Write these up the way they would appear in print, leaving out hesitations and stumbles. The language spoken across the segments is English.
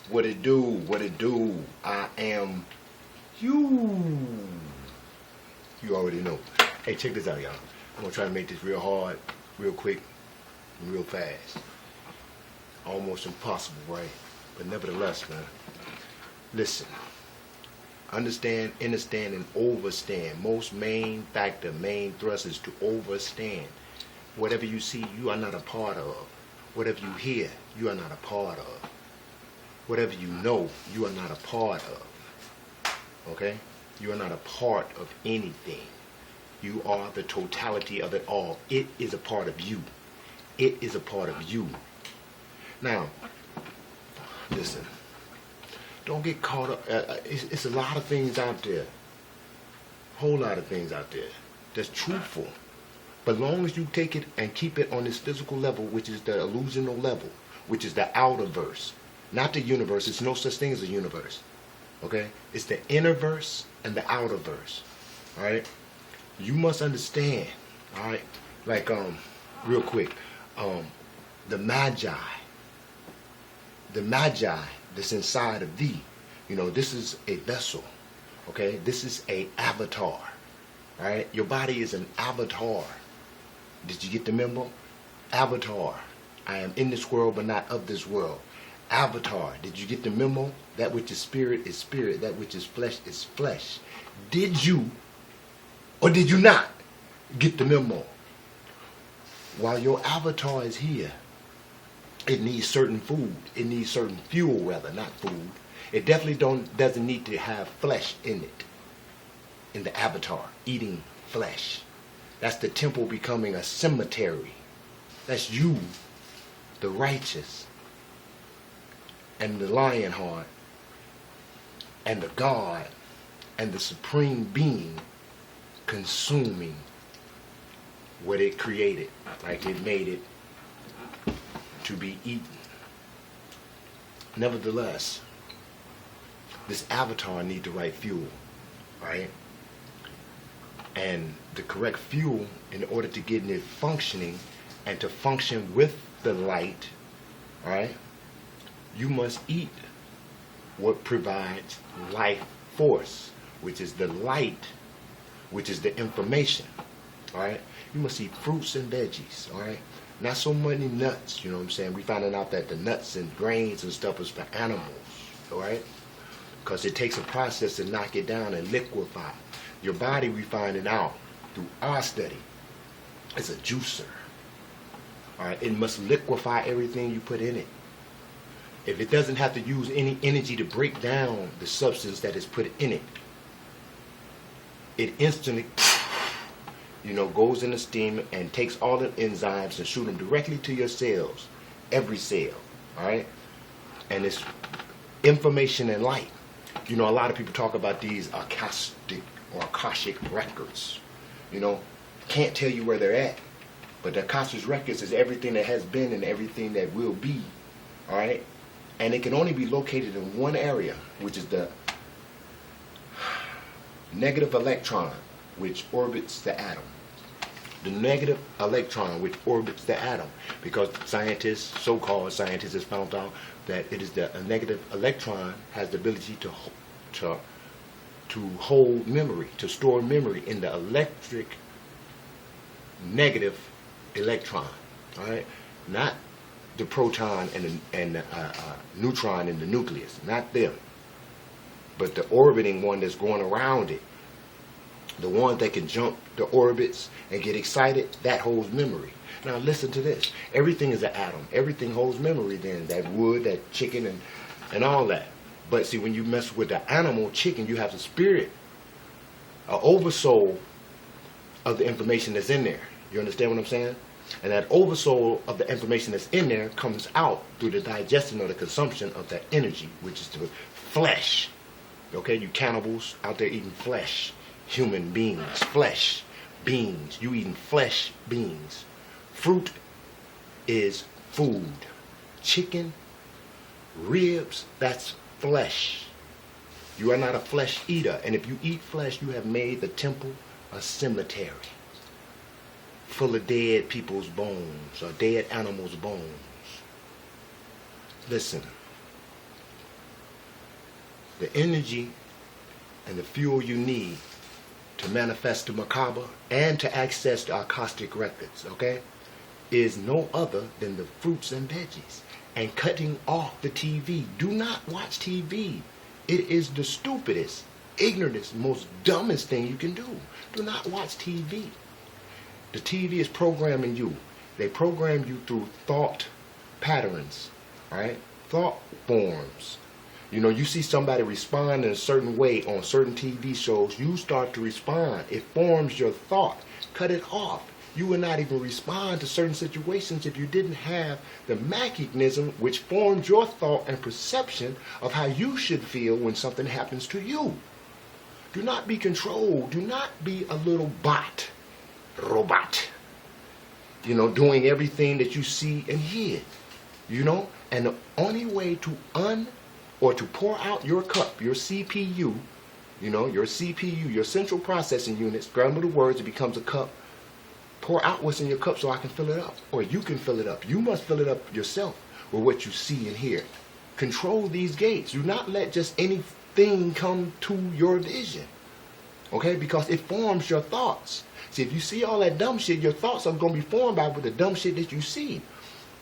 What it do? What it do? I am you. You already know. Hey, check this out, y'all. I'm gonna try to make this real hard, real quick, and real fast. Almost impossible, right? But nevertheless, man. Listen. Understand, understand, and overstand. Most main factor, main thrust is to overstand. Whatever you see, you are not a part of. Whatever you hear, you are not a part of. Whatever you know, you are not a part of. Okay? You are not a part of anything. You are the totality of it all. It is a part of you. It is a part of you. Now, listen. Don't get caught up. It's a lot of things out there. Whole lot of things out there that's truthful. But long as you take it and keep it on this physical level, which is the illusional level, which is the outer verse, not the universe. There's no such thing as a universe. Okay? It's the inner verse and the outer verse. All right? You must understand. All right? Like, real quick, the magi that's inside of thee. You know, this is a vessel. Okay? This is a avatar. All right? Your body is an avatar. Did you get the memo? Avatar. I am in this world but not of this world. Avatar. Did you get the memo? That which is spirit is spirit. That which is flesh. Did you or did you not get the memo? While your avatar is here, it needs certain food. It needs certain fuel, rather, not food. It definitely doesn't need to have flesh in it. In the avatar, eating flesh. That's the temple becoming a cemetery. That's you, the righteous, and the lion heart, and the God, and the supreme being consuming what it created, like it made it to be eaten. Nevertheless, this avatar needs the right fuel, right? And the correct fuel, in order to get it functioning and to function with the light, right? You must eat what provides life force, which is the light, which is the information, all right? You must eat fruits and veggies, all right? Not so many nuts, you know what I'm saying? We finding out that the nuts and grains and stuff is for animals, all right? Because it takes a process to knock it down and liquefy. Your body, we finding out through our study, is a juicer, all right? It must liquefy everything you put in it. If it doesn't have to use any energy to break down the substance that is put in it, it instantly, you know, goes in the steam and takes all the enzymes and shoot them directly to your cells, every cell, all right? And it's information and light. You know, a lot of people talk about these Akashic records. You know, can't tell you where they're at, but the Akashic records is everything that has been and everything that will be, all right? And it can only be located in one area, which is the negative electron, which orbits the atom. The negative electron, which orbits the atom, because scientists, so-called scientists, has found out that it is a negative electron has the ability to hold memory, to store memory in the electric negative electron. All right, not the proton and the neutron in the nucleus, not them, but the orbiting one that's going around it. The one that can jump the orbits and get excited, that holds memory. Now listen to this. Everything is an atom. Everything holds memory then. That wood, that chicken, and all that. But see, when you mess with the animal, chicken, you have the spirit, an oversoul of the information that's in there. You understand what I'm saying? And that oversoul of the information that's in there comes out through the digestion or the consumption of that energy, which is the flesh. Okay, you cannibals out there eating flesh. Human beings, flesh, beings. You eating flesh, beings. Fruit is food. Chicken, ribs, that's flesh. You are not a flesh eater. And if you eat flesh, you have made the temple a cemetery full of dead people's bones or dead animals' bones. Listen, the energy and the fuel you need to manifest the macabre and to access the Akashic records, okay, is no other than the fruits and veggies and cutting off the TV. Do not watch TV. It is the stupidest, ignorantest, most dumbest thing you can do. Do not watch TV. The TV is programming you. They program you through thought patterns, right? Thought forms. You know, you see somebody respond in a certain way on certain TV shows, you start to respond. It forms your thought. Cut it off. You would not even respond to certain situations if you didn't have the mechanism which forms your thought and perception of how you should feel when something happens to you. Do not be controlled. Do not be a little robot, you know, doing everything that you see and hear, you know. And the only way to to pour out your cup, your CPU, you know, your CPU, your central processing unit, scramble the words, it becomes a cup. Pour out what's in your cup so I can fill it up, or you can fill it up. You must fill it up yourself with what you see and hear. Control these gates. Do not let just anything come to your vision, okay? Because it forms your thoughts. See, if you see all that dumb shit, your thoughts are going to be formed by the dumb shit that you see.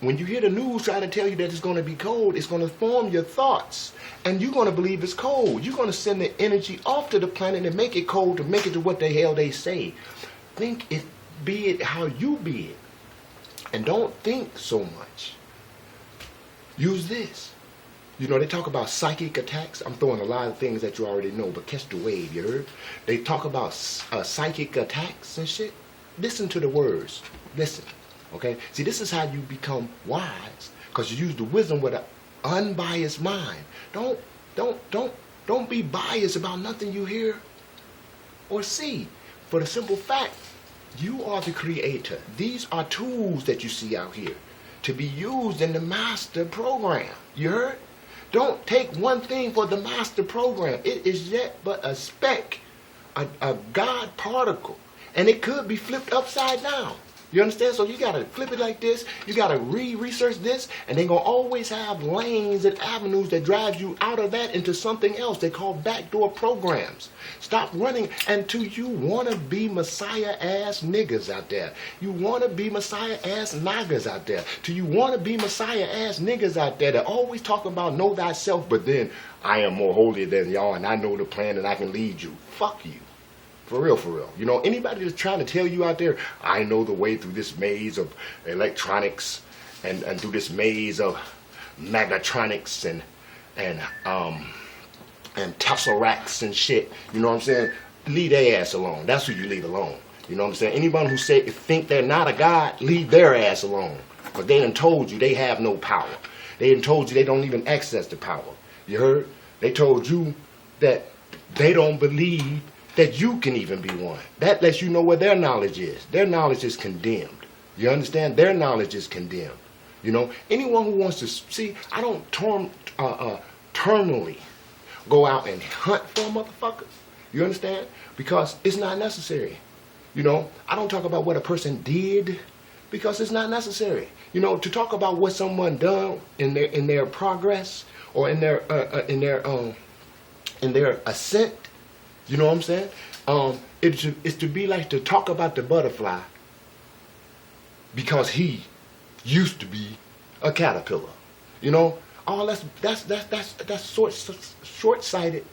When you hear the news try to tell you that it's going to be cold, it's going to form your thoughts. And you're going to believe it's cold. You're going to send the energy off to the planet and make it cold to make it to what the hell they say. Think it, be it how you be it. And don't think so much. Use this. You know, they talk about psychic attacks. I'm throwing a lot of things that you already know, but catch the wave, you heard? They talk about psychic attacks and shit. Listen to the words. Listen. Okay? See, this is how you become wise, because you use the wisdom with an unbiased mind. Don't be biased about nothing you hear or see. For the simple fact, you are the creator. These are tools that you see out here to be used in the master program. You heard? Don't take one thing for the master program. It is yet but a speck, a God particle, and it could be flipped upside down. You understand? So you got to flip it like this. You got to research this, and they're going to always have lanes and avenues that drive you out of that into something else. They call backdoor programs. Stop running until you want to be Messiah-ass niggas out there. You want to be Messiah-ass niggas out there. Till you want to be Messiah-ass niggas out there that always talk about know thyself, but then I am more holy than y'all, and I know the plan, and I can lead you. Fuck you. For real, for real. You know, anybody that's trying to tell you out there, I know the way through this maze of electronics and through this maze of megatronics and tesseracts and shit, you know what I'm saying? Leave their ass alone. That's who you leave alone. You know what I'm saying? Anybody who think they're not a god, leave their ass alone. But they done told you they have no power. They done told you they don't even access the power. You heard? They told you that they don't believe that you can even be one. That lets you know where their knowledge is. Their knowledge is condemned. You understand? Their knowledge is condemned. You know, anyone who wants to see, I don't terminally go out and hunt for a motherfucker. You understand? Because it's not necessary. You know, I don't talk about what a person did because it's not necessary. You know, to talk about what someone done in their progress or in their ascent. You know what I'm saying? It's to be like to talk about the butterfly because he used to be a caterpillar. You know, all that's short-sighted,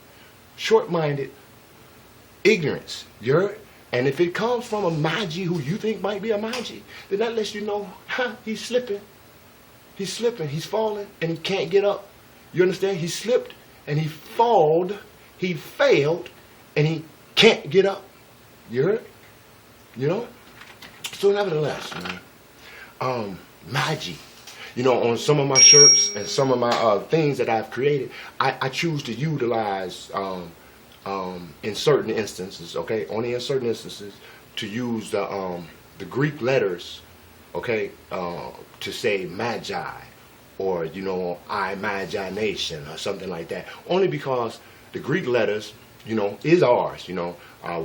short-minded ignorance. You heard? And if it comes from a Magi who you think might be a Magi, then that lets you know, he's slipping. He's slipping. He's falling, and he can't get up. You understand? He slipped, and he failed. He failed. And he can't get up. You heard? You know? So nevertheless, man, Magi. You know, on some of my shirts and some of my things that I've created, I choose to utilize, in certain instances, okay, only in certain instances, to use the Greek letters, okay, to say Magi, or, you know, imagination, or something like that. Only because the Greek letters, you know, is ours. You know,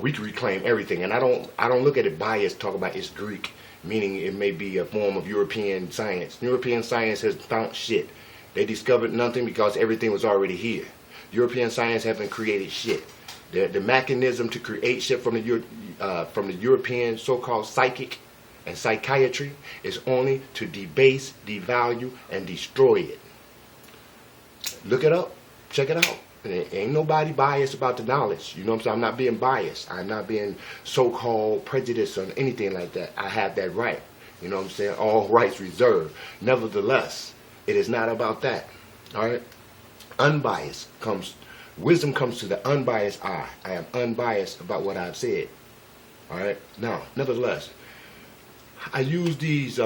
we can reclaim everything, and I don't look at it biased. Talk about it's Greek, meaning it may be a form of European science. European science has found shit. They discovered nothing because everything was already here. European science haven't created shit. The mechanism to create shit from the European so-called psychic and psychiatry is only to debase, devalue, and destroy it. Look it up. Check it out. Ain't nobody biased about the knowledge. You know what I'm saying? I'm not being biased. I'm not being so-called prejudiced or anything like that. I have that right. You know what I'm saying? All rights reserved. Nevertheless, it is not about that. All right? Unbiased comes, wisdom comes to the unbiased eye. I am unbiased about what I've said. All right? Now, nevertheless, I use these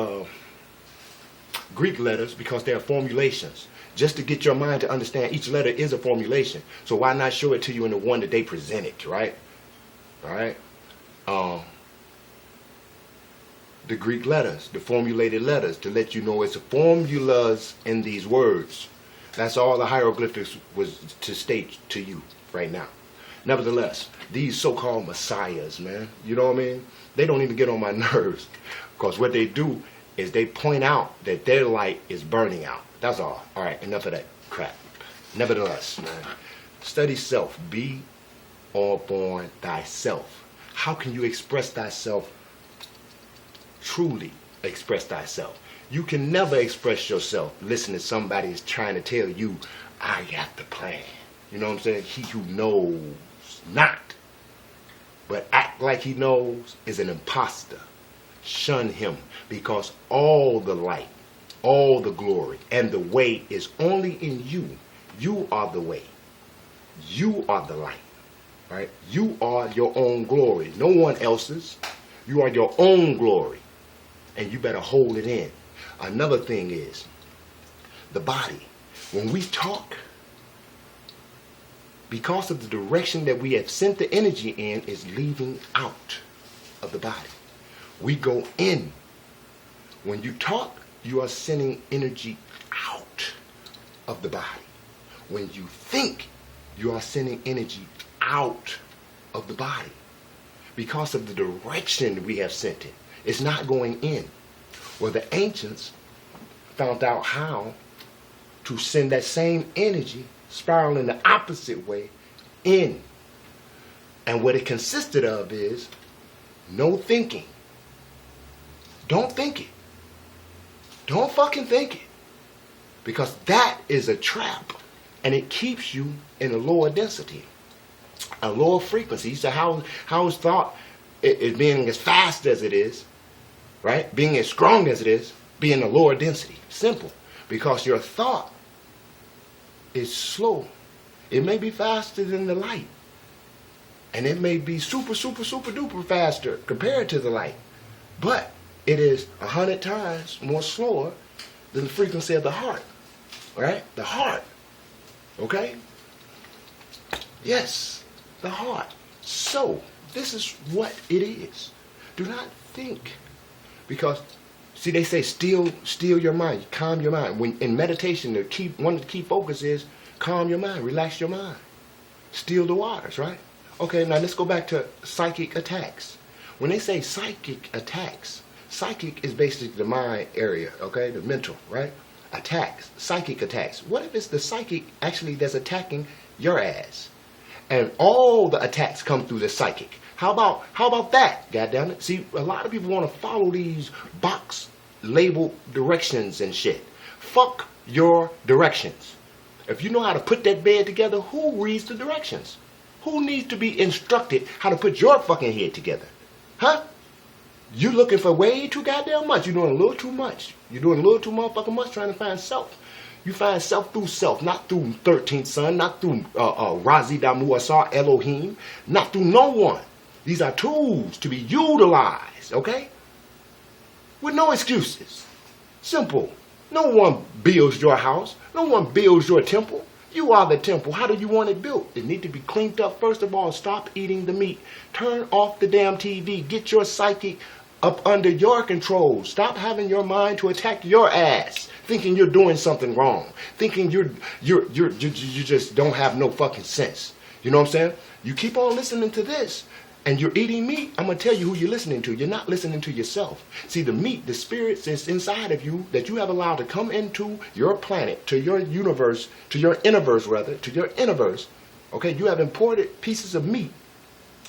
Greek letters because they are formulations. Just to get your mind to understand each letter is a formulation. So why not show it to you in the one that they presented, right? All right? The Greek letters, the formulated letters, to let you know it's formulas in these words. That's all the hieroglyphics was to state to you right now. Nevertheless, these so-called messiahs, man, you know what I mean? They don't even get on my nerves. Because what they do is they point out that their light is burning out. That's all. All right, enough of that crap. Nevertheless, man, study self. Be all born thyself. How can you express thyself, truly express thyself? You can never express yourself. Listen to somebody is trying to tell you, I got the plan. You know what I'm saying? He who knows not, but act like he knows, is an imposter. Shun him, because all the light, all the glory, and the way is only in you. You are the way. You are the light. Right? You are your own glory. No one else's. You are your own glory. And you better hold it in. Another thing is, the body. When we talk, because of the direction that we have sent the energy in, is leaving out of the body. We go in. When you talk, you are sending energy out of the body. When you think, you are sending energy out of the body. Because of the direction we have sent it. It's not going in. Well, the ancients found out how to send that same energy spiraling the opposite way in. And what it consisted of is no thinking. Don't think it. Don't fucking think it. Because that is a trap. And it keeps you in a lower density, a lower frequency. So how is thought is being as fast as it is, right? Being as strong as it is, being a lower density. Simple. Because your thought is slow. It may be faster than the light. And it may be super, super, super duper faster compared to the light. But it is 100 times more slower than the frequency of the heart. Right? The heart. Okay? Yes, the heart. So, this is what it is. Do not think. Because, see, they say still your mind, calm your mind. When in meditation, one of the key focus is calm your mind, relax your mind. Still the waters, right? Okay, now let's go back to psychic attacks. When they say psychic attacks, psychic is basically the mind area, okay, the mental, right? Attacks, psychic attacks. What if it's the psychic actually that's attacking your ass? And all the attacks come through the psychic. How about that? Goddamn it. See, a lot of people want to follow these box label directions and shit. Fuck your directions. If you know how to put that bed together, who reads the directions? Who needs to be instructed how to put your fucking head together? Huh? You looking for way too goddamn much. You're doing a little too much. You're doing a little too motherfucking much trying to find self. You find self through self, not through 13th son, not through Razi Damu Asar Elohim, not through no one. These are tools to be utilized, okay? With no excuses. Simple. No one builds your house. No one builds your temple. You are the temple. How do you want it built? It needs to be cleaned up. First of all, stop eating the meat. Turn off the damn TV. Get your psychic up under your control. Stop having your mind to attack your ass, thinking you're doing something wrong, thinking you just don't have no fucking sense. You know what I'm saying? You keep on listening to this, and you're eating meat, I'm going to tell you who you're listening to. You're not listening to yourself. See, the meat, the spirits that's inside of you that you have allowed to come into your planet, to your universe, to your innerverse rather, to your innerverse, okay, you have imported pieces of meat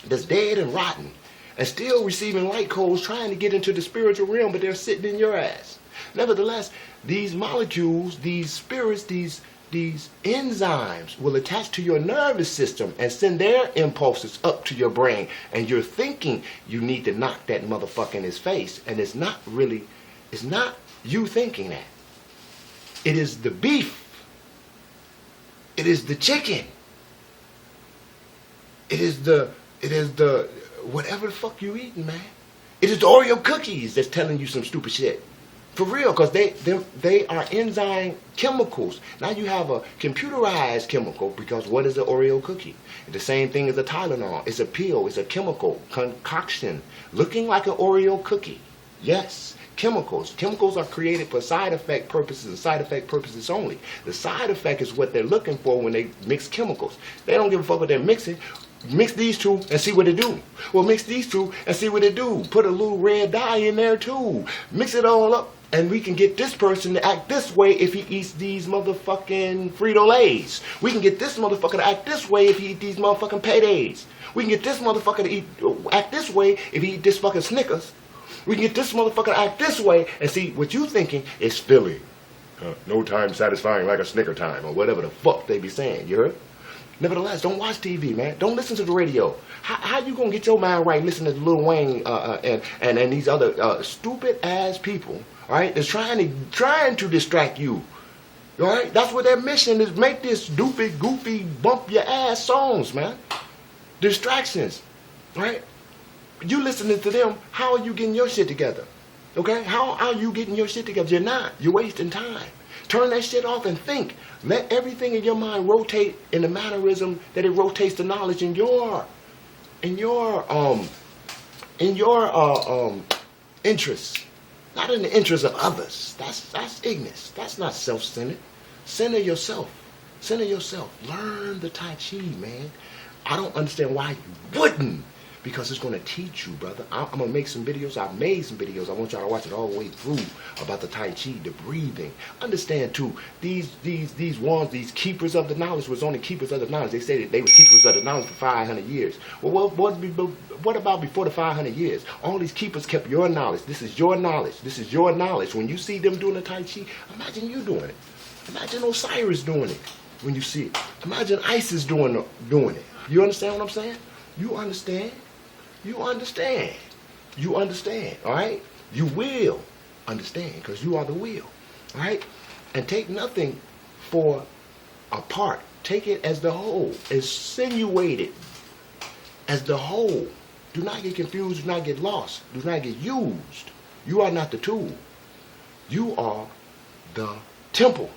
that's dead and rotten and still receiving light codes trying to get into the spiritual realm, but they're sitting in your ass. Nevertheless, these molecules, these spirits, these enzymes will attach to your nervous system and send their impulses up to your brain. And you're thinking you need to knock that motherfucker in his face. And it's not you thinking that. It is the beef. It is the chicken. It is the whatever the fuck you eating, man. It is the Oreo cookies that's telling you some stupid shit. For real, because they are enzyme chemicals. Now you have a computerized chemical, because what is an Oreo cookie? The same thing as a Tylenol. It's a pill. It's a chemical concoction looking like an Oreo cookie. Yes, chemicals. Chemicals are created for side effect purposes and side effect purposes only. The side effect is what they're looking for when they mix chemicals. They don't give a fuck what they're mixing. Mix these two and see what they do. Well, mix these two and see what they do. Put a little red dye in there too. Mix it all up. And we can get this person to act this way if he eats these motherfucking Frito-Lays. We can get this motherfucker to act this way if he eats these motherfucking Paydays. We can get this motherfucker to act this way if he eats this fucking Snickers. We can get this motherfucker to act this way and see what you thinking is Philly. No time satisfying like a Snicker time, or whatever the fuck they be saying, you heard? Nevertheless, don't watch TV, man. Don't listen to the radio. How you gonna get your mind right listening to Lil Wayne and these other stupid ass people, all right? That's trying to distract you, all right? That's what their mission is. Make this doofy, goofy, bump your ass songs, man. Distractions, right? You listening to them. How are you getting your shit together? Okay? How are you getting your shit together? You're not. You're wasting time. Turn that shit off and think. Let everything in your mind rotate in the mannerism that it rotates the knowledge in your interests, not in the interests of others. That's ignorance. That's not self-centered. Center yourself. Center yourself. Learn the Tai Chi, man. I don't understand why you wouldn't. Because it's going to teach you, brother. I'm going to make some videos. I've made some videos. I want y'all to watch it all the way through about the Tai Chi, the breathing. Understand, too, these ones, these keepers of the knowledge was only keepers of the knowledge. They said that they were keepers of the knowledge for 500 years. Well, what about before the 500 years? All these keepers kept your knowledge. This is your knowledge. This is your knowledge. When you see them doing the Tai Chi, imagine you doing it. Imagine Osiris doing it when you see it. Imagine Isis doing it. You understand what I'm saying? You understand? You understand. You understand, all right? You will understand because you are the will, all right? And take nothing for a part. Take it as the whole. Insinuate it as the whole. Do not get confused. Do not get lost. Do not get used. You are not the tool. You are the temple.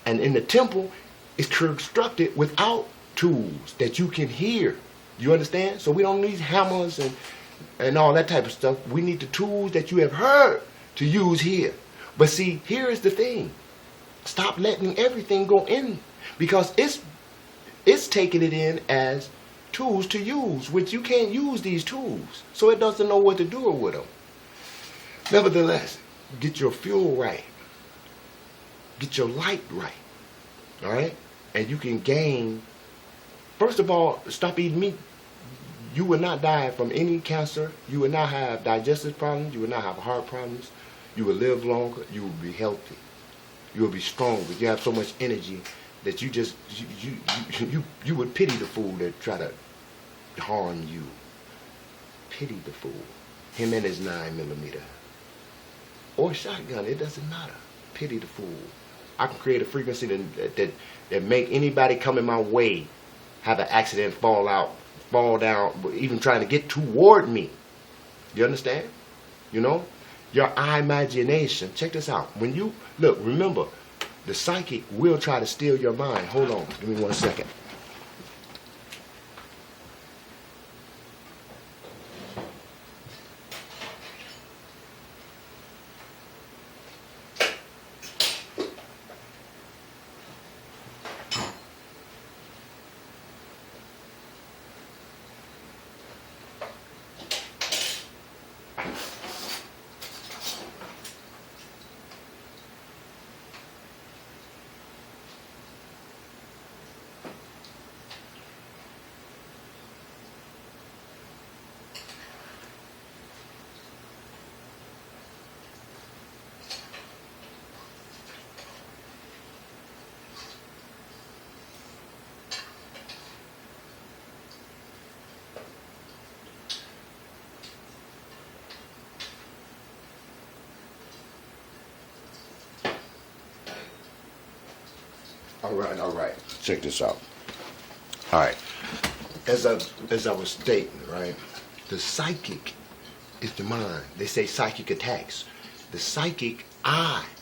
And in the temple, it's constructed without tools that you can hear. You understand? So we don't need hammers and all that type of stuff. We need the tools that you have heard to use here. But see, here is the thing. Stop letting everything go in. Because it's taking it in as tools to use, which you can't use these tools. So it doesn't know what to do with them. Nevertheless, get your fuel right. Get your light right. All right? And you can gain. First of all, stop eating meat. You will not die from any cancer. You will not have digestive problems. You will not have heart problems. You will live longer. You will be healthy. You will be stronger. You have so much energy that you would pity the fool that try to harm you. Pity the fool. Him and his 9mm. Or shotgun. It doesn't matter. Pity the fool. I can create a frequency that make anybody coming my way have an accident, fall down, even trying to get toward me. You understand? You know? Your imagination. Check this out. When you, look, remember, the psychic will try to steal your mind. Hold on. Give me 1 second. All right, all right. Check this out. All right. As I was stating, right, the psychic is the mind. They say psychic attacks. The psychic,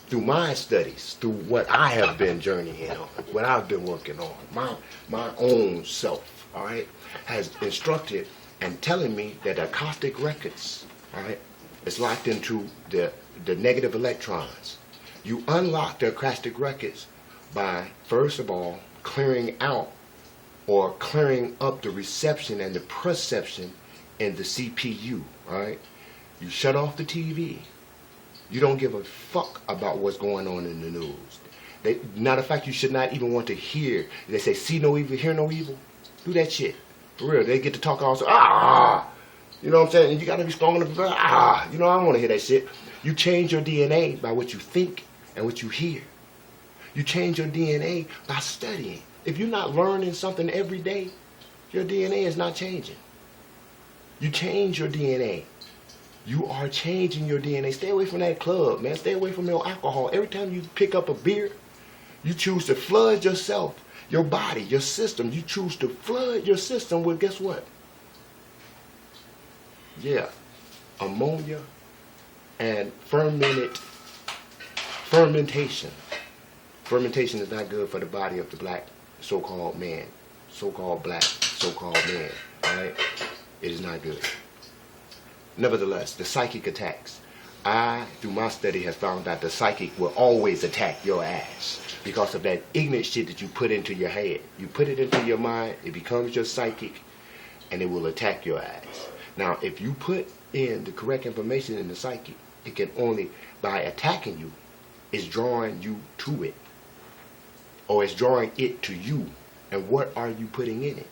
through my studies, through what I have been journeying on, what I've been working on, my own self, all right, has instructed and telling me that Akashic records, all right, is locked into the negative electrons. You unlock the Akashic records by, first of all, clearing out or clearing up the reception and the perception in the CPU, all right? You shut off the TV. You don't give a fuck about what's going on in the news. Matter of fact, you should not even want to hear. They say, see no evil, hear no evil. Do that shit. For real. They get to talk also, you know what I'm saying? You got to be strong enough, you know, I don't want to hear that shit. You change your DNA by what you think and what you hear. You change your DNA by studying. If you're not learning something every day, your DNA is not changing. You change your DNA. You are changing your DNA. Stay away from that club, man. Stay away from your alcohol. Every time you pick up a beer, you choose to flood yourself, your body, your system. You choose to flood your system with, guess what? Yeah, ammonia and fermentation. Fermentation is not good for the body of the black so-called man, so-called black, so-called man, all right? It is not good. Nevertheless, the psychic attacks. I, through my study, have found that the psychic will always attack your ass because of that ignorant shit that you put into your head. You put it into your mind, it becomes your psychic, and it will attack your ass. Now, if you put in the correct information in the psychic, it can only, by attacking you, is drawing you to it. Or it's drawing it to you. And what are you putting in it?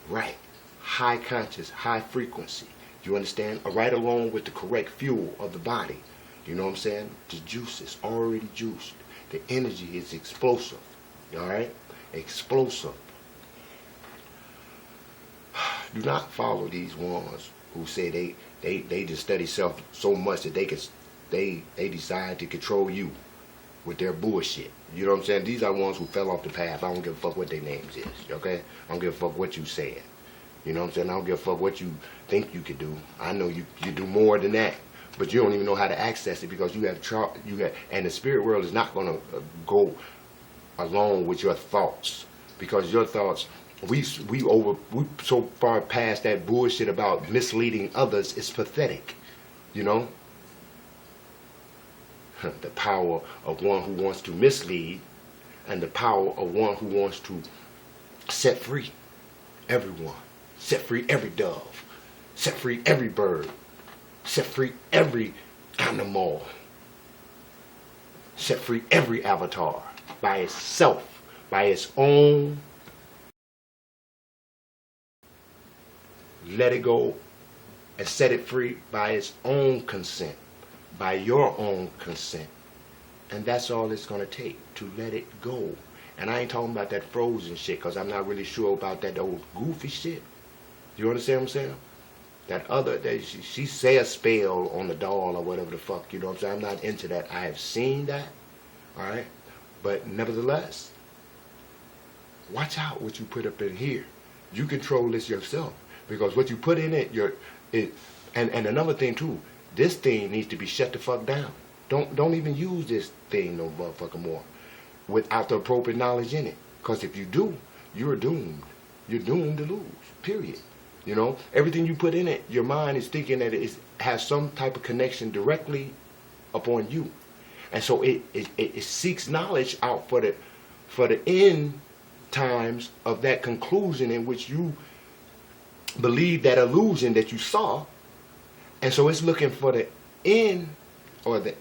Right. High conscious, high frequency. You understand? Right along with the correct fuel of the body. You know what I'm saying? The juice is already juiced. The energy is explosive. Alright? Explosive. Do not follow these ones who say they just study self so much that they decide to control you with their bullshit. You know what I'm saying? These are the ones who fell off the path. I don't give a fuck what their names is, okay? I don't give a fuck what you said. You know what I'm saying? I don't give a fuck what you think you could do. I know you do more than that, but you don't even know how to access it because you have and the spirit world is not going to go along with your thoughts because your thoughts, we so far past that bullshit about misleading others. It's pathetic, you know. The power of one who wants to mislead and the power of one who wants to set free everyone, set free every dove, set free every bird, set free every animal, set free every avatar by itself, by its own. Let it go and set it free by its own consent. By your own consent. And that's all it's going to take, to let it go. And I ain't talking about that frozen shit, because I'm not really sure about that old goofy shit. You understand what I'm saying? That other, she say a spell on the doll or whatever the fuck, you know what I'm saying? I'm not into that. I have seen that, all right? But nevertheless, watch out what you put up in here. You control this yourself, because what you put in it, and another thing too, this thing needs to be shut the fuck down. Don't even use this thing no motherfucker more without the appropriate knowledge in it. Because if you do, you're doomed. You're doomed to lose, period. You know, everything you put in it, your mind is thinking that it has some type of connection directly upon you. And so it seeks knowledge out for the end times of that conclusion in which you believe that illusion that you saw. And so it's looking for the end, or the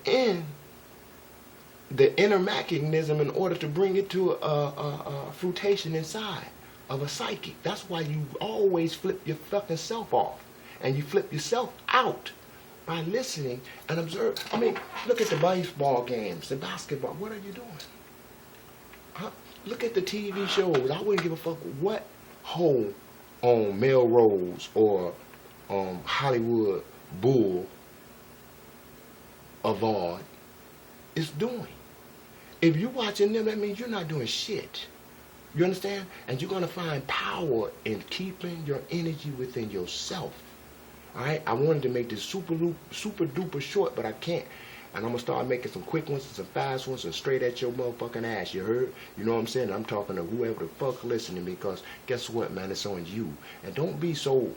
inner mechanism in order to bring it to a fruition inside of a psychic. That's why you always flip your fucking self off. And you flip yourself out by listening and observe. I mean, look at the baseball games, the basketball. What are you doing? Look at the TV shows. I wouldn't give a fuck what hole on Melrose or Hollywood Bull Avard is doing. If you're watching them, that means you're not doing shit. You understand? And you're going to find power in keeping your energy within yourself. All right? I wanted to make this super duper short, but I can't. And I'm going to start making some quick ones and some fast ones and straight at your motherfucking ass. You heard? You know what I'm saying? I'm talking to whoever the fuck listening, because guess what, man? It's on you. And don't be so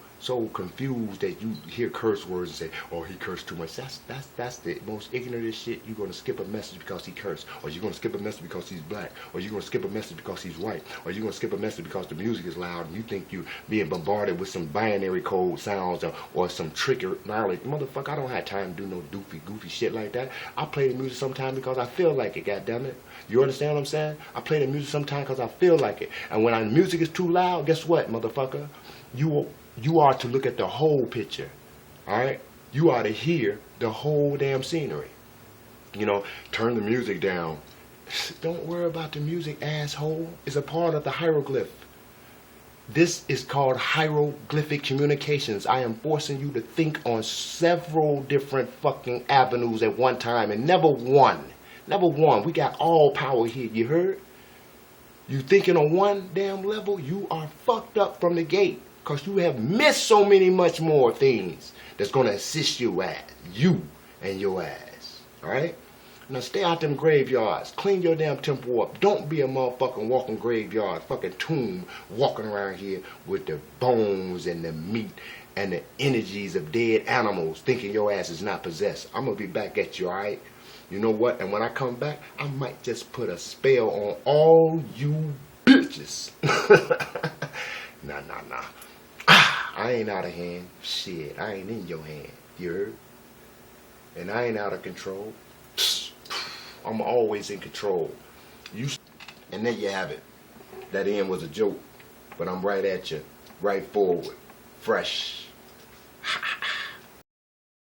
confused that you hear curse words and say, oh, he cursed too much. That's the most ignorant shit. You're going to skip a message because he cursed. Or you're going to skip a message because he's black. Or you're going to skip a message because he's white. Or you're going to skip a message because the music is loud and you think you're being bombarded with some binary code sounds or some trigger knowledge. Motherfucker, I don't have time to do no goofy shit like that. I play the music sometimes because I feel like it, goddammit. You understand what I'm saying? I play the music sometimes because I feel like it. And when the music is too loud, guess what, motherfucker? You are to look at the whole picture. Alright? You are to hear the whole damn scenery. You know, turn the music down. Don't worry about the music, asshole. It's a part of the hieroglyph. This is called hieroglyphic communications. I am forcing you to think on several different fucking avenues at one time and never one. Never one. We got all power here. You heard? You thinking on one damn level, you are fucked up from the gate. Because you have missed so many much more things that's going to assist you and your ass. Alright? Now stay out them graveyards. Clean your damn temple up. Don't be a motherfucking walking graveyard, fucking tomb, walking around here with the bones and the meat and the energies of dead animals, thinking your ass is not possessed. I'm going to be back at you, alright? You know what? And when I come back, I might just put a spell on all you bitches. Nah. I ain't out of hand. Shit, I ain't in your hand. You heard? And I ain't out of control. I'm always in control. And there you have it. That end was a joke. But I'm right at you. Right forward. Fresh.